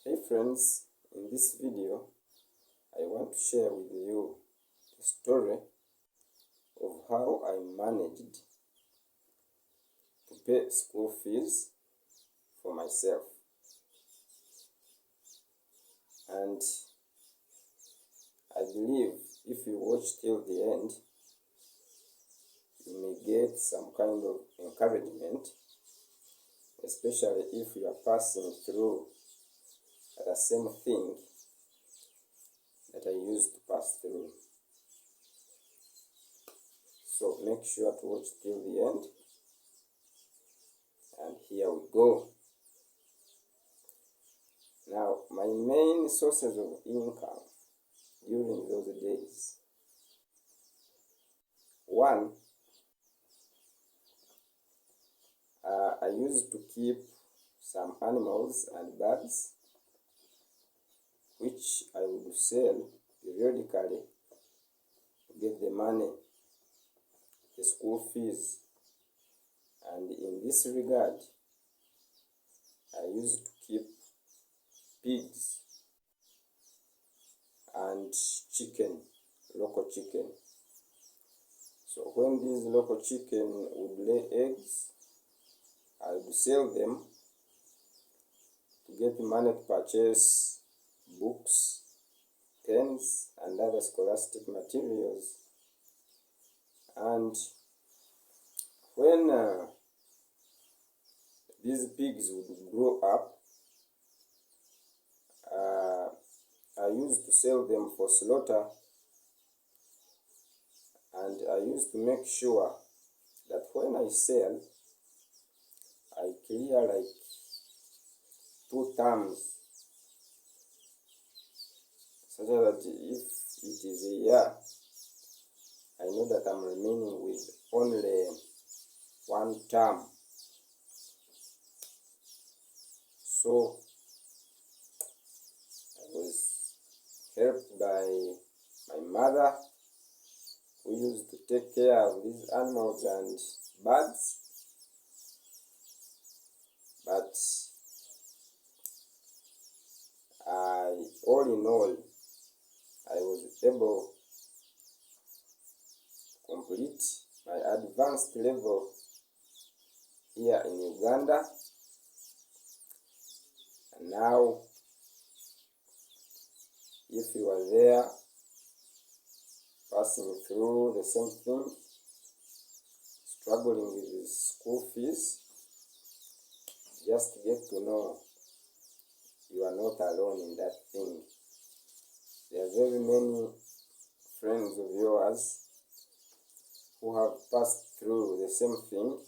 Hey friends, in this video I want to share with you the story of how I managed to pay school fees for myself. And I believe if you watch till the end, you may get some kind of encouragement, especially if you are passing through the same thing that I used to pass through. So make sure to watch till the end. And here we go. Now, my main sources of income during those days. One, I used to keep some animals and birds, which I would sell periodically to get the money, the school fees. And in this regard, I used to keep pigs and chicken, local chicken. So when these local chicken would lay eggs, I would sell them to get money to purchase books, pens, and other scholastic materials. And when these pigs would grow up, I used to sell them for slaughter, and I used to make sure that when I sell, I clear like 2 terms, so that if it is a year, I know that I'm remaining with only 1 term. So I was helped by my mother, who used to take care of these animals and birds. But all in all, I was able to complete my advanced level here in Uganda. And now, if you are there passing through the same thing, struggling with the school fees, just get to know you are not alone in that thing. There are very many friends of yours who have passed through the same thing,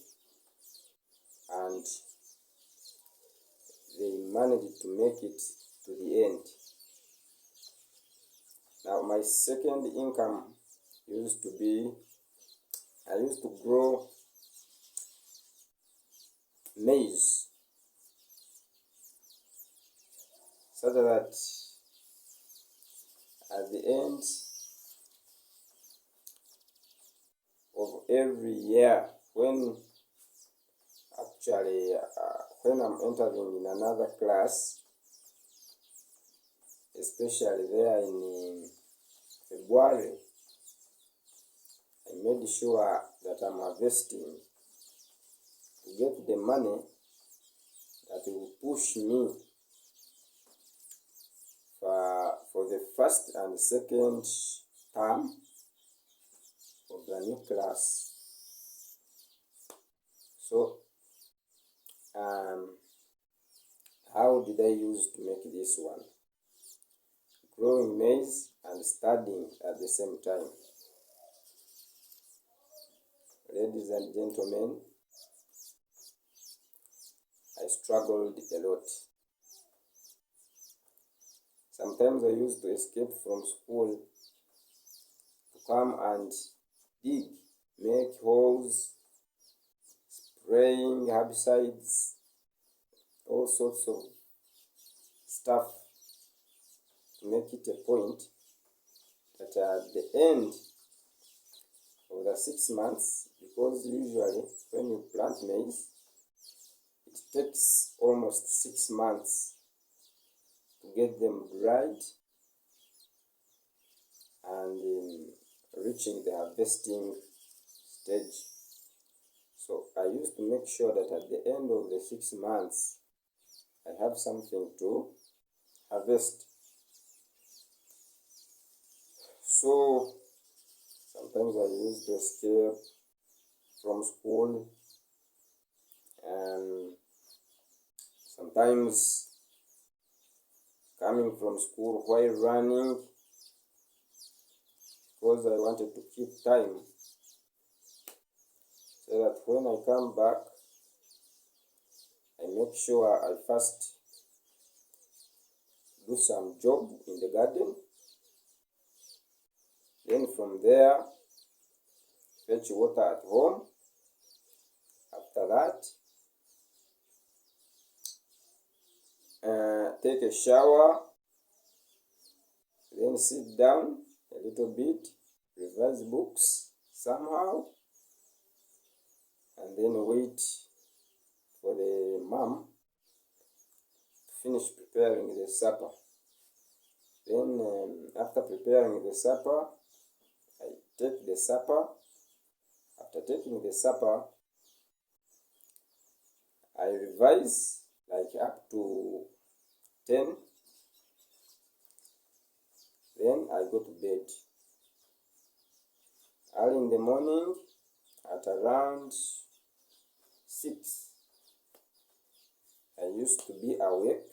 and they managed to make it to the end. Now, my second income used to be, I used to grow maize, so that at the end of every year, when I'm entering in another class, especially there in February, I made sure that I'm harvesting to get the money that will push me for the first and second term of the new class. So, how did I use to make this one? Growing maize and studying at the same time. Ladies and gentlemen, I struggled a lot. Sometimes I used to escape from school to come and dig, make holes, spraying herbicides, all sorts of stuff, to make it a point that at the end of the 6 months, because usually when you plant maize, it takes almost 6 months get them dried and reaching the harvesting stage. So I used to make sure that at the end of the 6 months, I have something to harvest. So sometimes I used to escape from school, and sometimes coming from school while running, because I wanted to keep time, so that when I come back, I make sure I first do some job in the garden. Then from there, fetch water at home. After that, take a shower. Then sit down a little bit, revise books somehow, and then wait for the mom to finish preparing the supper. Then after preparing the supper, I take the supper. After taking the supper, I revise like up to 10. Then I go to bed. Early in the morning, at around 6, I used to be awake,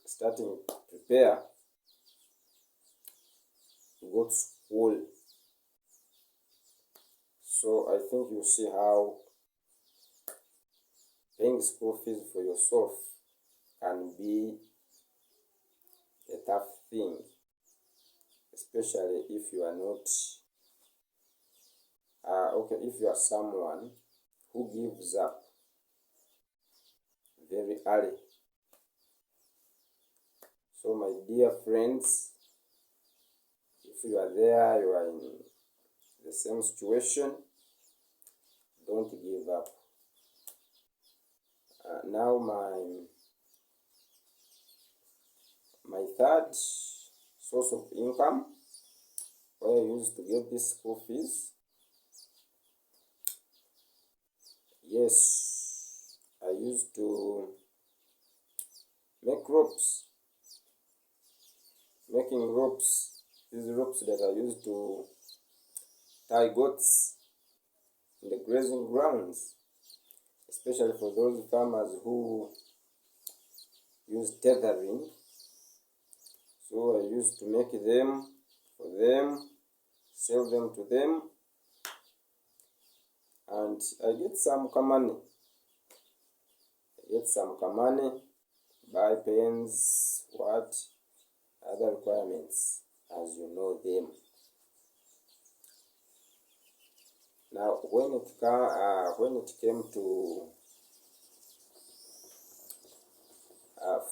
starting to prepare to go to school. So I think you see how paying school fees for yourself can be a tough thing, especially if you are not if you are someone who gives up very early. So my dear friends, if you are there, you are in the same situation, don't give up. Now my third source of income, where I used to get this school fees. Yes, I used to make ropes. Making ropes, these ropes that I used to tie goats in the grazing grounds, especially for those farmers who use tethering. So I used to make them for them, sell them to them, and I get some money. Buy pens, other requirements, as you know them. Now, when it came to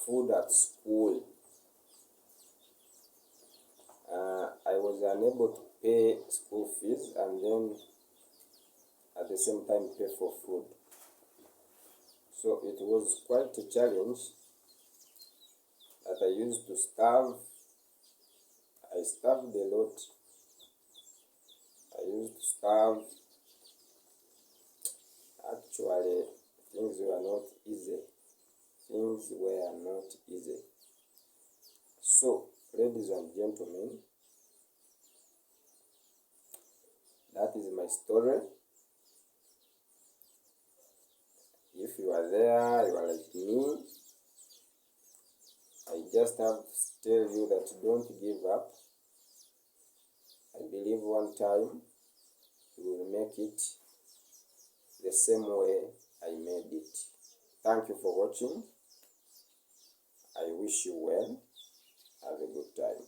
food at school, I was unable to pay school fees and then at the same time pay for food. So it was quite a challenge that I used to starve. I starved a lot. I used to starve. Actually, things were not easy. So, ladies and gentlemen, that is my story. If you are there, you are like me, I just have to tell you that don't give up. I believe one time you will make it the same way I made it. Thank you for watching. I wish you well. Have a good time.